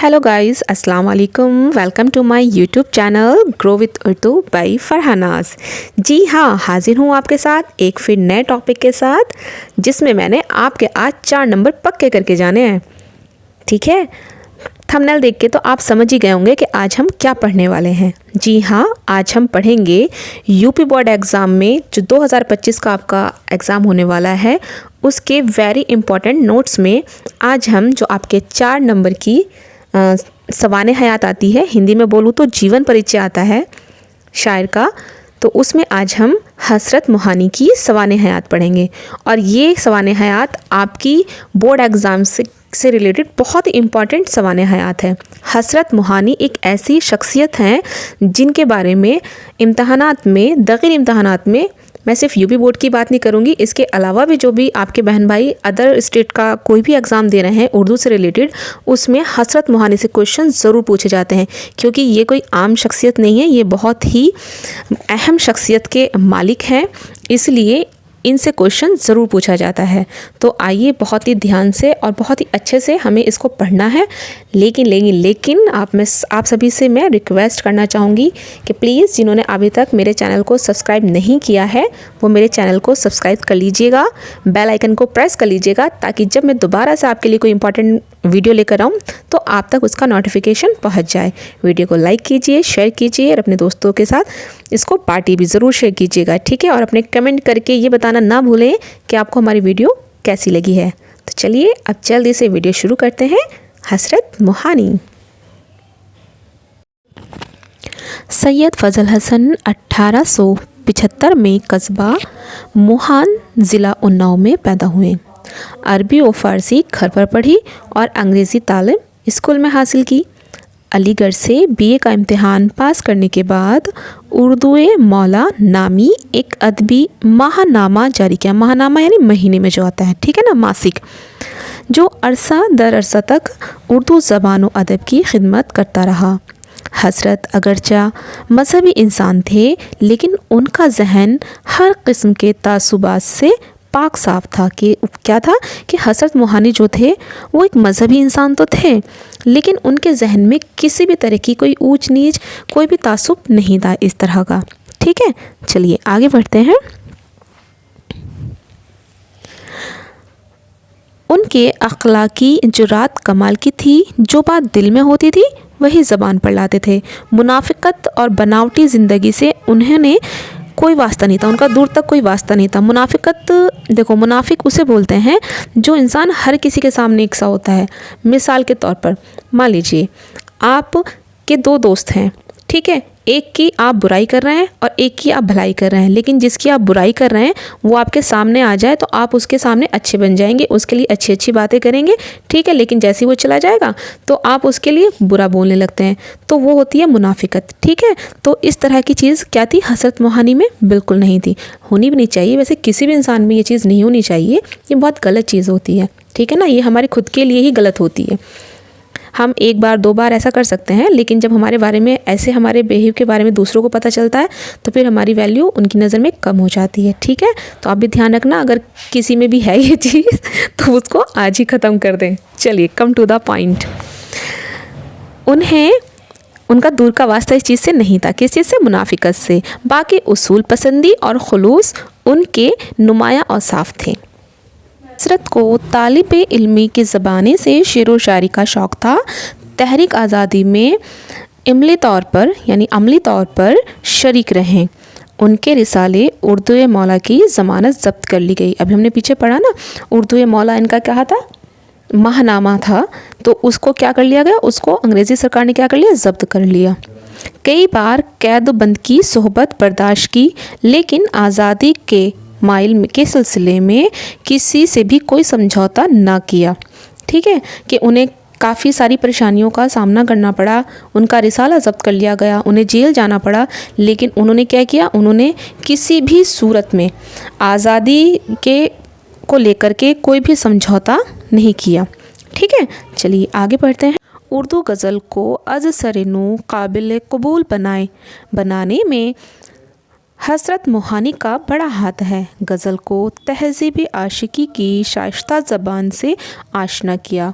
Hello guys, अस्सलाम वालेकुम। Welcome to my YouTube channel grow with Urdu by Farhanaz. जी हाँ, हाजिर हूँ आपके साथ एक फिर नए टॉपिक के साथ, जिसमें मैंने आपके आज 4 नंबर पक्के करके जाने हैं। ठीक है, थंबनेल देख के तो आप समझ ही गए होंगे कि आज हम क्या पढ़ने वाले हैं। जी हाँ, आज हम पढ़ेंगे यूपी बोर्ड एग्ज़ाम में जो 2025 का आपका एग्ज़ाम होने वाला है, उसके वेरी इंपॉर्टेंट नोट्स में आज हम जो आपके 4 नंबर की सवाने हयात आती है, हिंदी में बोलूँ तो जीवन परिचय आता है शायर का, तो उसमें आज हम हसरत मोहानी की सवाने हयात पढ़ेंगे। और ये सवाने हयात आपकी बोर्ड एग्ज़ाम से रिलेटेड बहुत ही इम्पॉर्टेंट सवाने हयात है। हसरत मोहानी एक ऐसी शख्सियत हैं जिनके बारे में इम्तहानात में, दखिल इम्तहानात में, मैं सिर्फ यूपी बोर्ड की बात नहीं करूँगी, इसके अलावा भी जो भी आपके बहन भाई अदर स्टेट का कोई भी एग्ज़ाम दे रहे हैं उर्दू से रिलेटेड, उसमें हसरत मोहानी से क्वेश्चन ज़रूर पूछे जाते हैं, क्योंकि ये कोई आम शख्सियत नहीं है, ये बहुत ही अहम शख्सियत के मालिक हैं, इसलिए इनसे क्वेश्चन ज़रूर पूछा जाता है। तो आइए बहुत ही ध्यान से और बहुत ही अच्छे से हमें इसको पढ़ना है। लेकिन आप सभी से मैं रिक्वेस्ट करना चाहूँगी कि प्लीज़ जिन्होंने अभी तक मेरे चैनल को सब्सक्राइब नहीं किया है वो मेरे चैनल को सब्सक्राइब कर लीजिएगा, बेल आइकन को प्रेस कर लीजिएगा, ताकि जब मैं दोबारा से आपके लिए कोई इंपॉर्टेंट वीडियो लेकर आऊँ तो आप तक उसका नोटिफिकेशन पहुँच जाए। वीडियो को लाइक कीजिए, शेयर कीजिए और अपने दोस्तों के साथ इसको पार्टी भी ज़रूर शेयर कीजिएगा। ठीक है, और अपने कमेंट करके ये बताना ना भूलें कि आपको हमारी वीडियो कैसी लगी है। तो चलिए अब जल्दी से वीडियो शुरू करते हैं। हसरत मोहानी। सैयद फजल हसन 1875 में कस्बा मोहान ज़िला उन्नाव में पैदा हुए। अरबी और फ़ारसी घर पर पढ़ी और अंग्रेज़ी तालीम स्कूल में हासिल की। अलीगढ़ से बीए का इम्तिहान पास करने के बाद उर्दू मौला नामी एक अदबी माहनामा जारी किया। माहनामा यानी महीने में जो आता है, ठीक है ना, मासिक, जो अरसा दर अरसा तक उर्दू ज़बान व अदब की खिदमत करता रहा। हज़रत अगरचा मजहबी इंसान थे, लेकिन उनका जहन हर किस्म के तासुबात से पाक साफ था। कि क्या था कि हज़रत मोहानी जो थे वो एक मजहबी इंसान तो थे, लेकिन उनके जहन में किसी भी तरह की कोई ऊंच नीच, कोई भी तासुब नहीं था इस तरह का। ठीक है, चलिए आगे बढ़ते हैं। उनके अखलाकी जुरात कमाल की थी। जो बात दिल में होती थी वही ज़बान पर लाते थे। मुनाफिकत और बनावटी ज़िंदगी से उन्होंने कोई वास्ता नहीं था, उनका दूर तक कोई वास्ता नहीं था। मुनाफिकत, देखो, मुनाफिक उसे बोलते हैं जो इंसान हर किसी के सामने एक सा होता है। मिसाल के तौर पर मान लीजिए आप के 2 दोस्त हैं, ठीक है, एक की आप बुराई कर रहे हैं और एक की आप भलाई कर रहे हैं, लेकिन जिसकी आप बुराई कर रहे हैं वो आपके सामने आ जाए तो आप उसके सामने अच्छे बन जाएंगे, उसके लिए अच्छी अच्छी बातें करेंगे, ठीक है, लेकिन जैसे ही वो चला जाएगा तो आप उसके लिए बुरा बोलने लगते हैं, तो वो होती है मुनाफिकत। ठीक है, तो इस तरह की चीज़ क्या थी हज़रत मोहानी में? बिल्कुल नहीं थी, होनी भी नहीं चाहिए। वैसे किसी भी इंसान में ये चीज़ नहीं होनी चाहिए, ये बहुत गलत चीज़ होती है, ठीक है ना, ये हमारे खुद के लिए ही गलत होती है। हम 1 बार 2 बार ऐसा कर सकते हैं, लेकिन जब हमारे बारे में ऐसे, हमारे बिहेव के बारे में दूसरों को पता चलता है तो फिर हमारी वैल्यू उनकी नज़र में कम हो जाती है। ठीक है, तो आप भी ध्यान रखना, अगर किसी में भी है ये चीज़ तो उसको आज ही ख़त्म कर दें। चलिए, कम टू द पॉइंट। उनका दूर का वास्ता इस चीज़ से नहीं था। किस चीज़ से? मुनाफिकत से। बाकी उसूल पसंदी और खुलूस उनके नुमाया और साफ थे। हसरत को तालिब इल्मी की ज़बानी से शेर व शायरी का शौक़ था। तहरीक आज़ादी में अमली तौर पर शरीक रहें। उनके रिसाले उर्दू मौला की ज़मानत ज़ब्त कर ली गई। अभी हमने पीछे पढ़ा ना, उर्दू मौला इनका क्या था? माहनामा था, तो उसको क्या कर लिया गया? उसको अंग्रेज़ी सरकार ने क्या कर लिया? ज़ब्त कर लिया। कई बार कैद बंद की सोहबत बर्दाश्त की, लेकिन आज़ादी के माइल के सिलसिले में किसी से भी कोई समझौता ना किया। ठीक है, कि उन्हें काफ़ी सारी परेशानियों का सामना करना पड़ा, उनका रिसाला ज़ब्त कर लिया गया, उन्हें जेल जाना पड़ा, लेकिन उन्होंने क्या किया? उन्होंने किसी भी सूरत में आज़ादी को लेकर के कोई भी समझौता नहीं किया। ठीक है, चलिए आगे बढ़ते हैं। उर्दू गज़ल को अज़-सर-नू काबिल कबूल बनाने में हसरत मोहानी का बड़ा हाथ है। गज़ल को तहज़ीब आशिकी की शाइस्ता ज़बान से आशना किया।